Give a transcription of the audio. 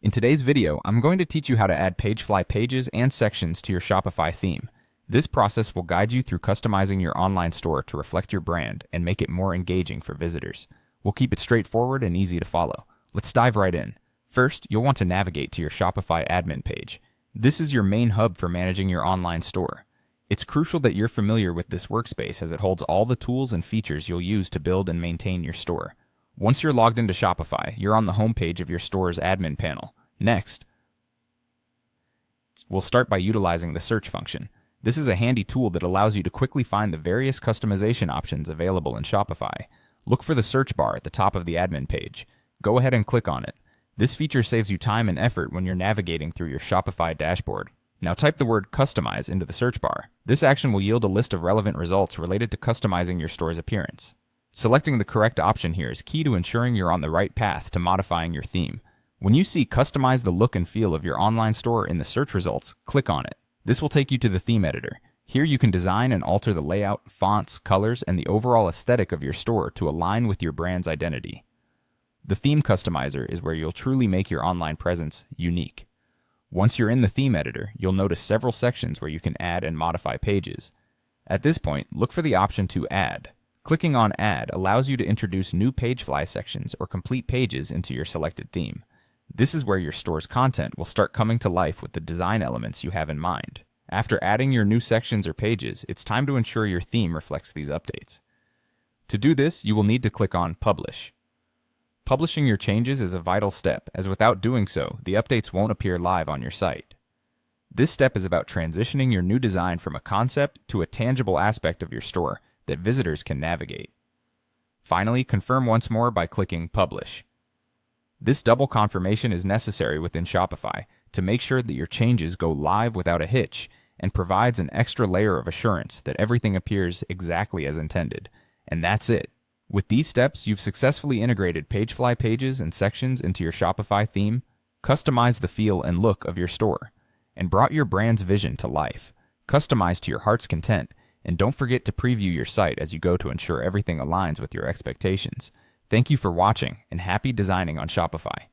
In today's video, I'm going to teach you how to add Pagefly pages and sections to your Shopify theme. This process will guide you through customizing your online store to reflect your brand and make it more engaging for visitors. We'll keep it straightforward and easy to follow. Let's dive right in. First, you'll want to navigate to your Shopify admin page. This is your main hub for managing your online store. It's crucial that you're familiar with this workspace as it holds all the tools and features you'll use to build and maintain your store. Once you're logged into Shopify, you're on the home page of your store's admin panel. Next, we'll start by utilizing the search function. This is a handy tool that allows you to quickly find the various customization options available in Shopify. Look for the search bar at the top of the admin page. Go ahead and click on it. This feature saves you time and effort when you're navigating through your Shopify dashboard. Now type the word customize into the search bar. This action will yield a list of relevant results related to customizing your store's appearance. Selecting the correct option here is key to ensuring you're on the right path to modifying your theme. When you see customize the look and feel of your online store in the search results, click on it. This will take you to the theme editor. Here you can design and alter the layout, fonts, colors, and the overall aesthetic of your store to align with your brand's identity. The theme customizer is where you'll truly make your online presence unique. Once you're in the theme editor, you'll notice several sections where you can add and modify pages. At this point, look for the option to add. Clicking on Add allows you to introduce new Pagefly sections or complete pages into your selected theme. This is where your store's content will start coming to life with the design elements you have in mind. After adding your new sections or pages, it's time to ensure your theme reflects these updates. To do this, you will need to click on Publish. Publishing your changes is a vital step, as without doing so, the updates won't appear live on your site. This step is about transitioning your new design from a concept to a tangible aspect of your store that visitors can navigate. Finally, confirm once more by clicking Publish. This double confirmation is necessary within Shopify to make sure that your changes go live without a hitch and provides an extra layer of assurance that everything appears exactly as intended. And that's it. With these steps, you've successfully integrated Pagefly pages and sections into your Shopify theme, customized the feel and look of your store, and brought your brand's vision to life. Customize to your heart's content, and don't forget to preview your site as you go to ensure everything aligns with your expectations. Thank you for watching, and happy designing on Shopify.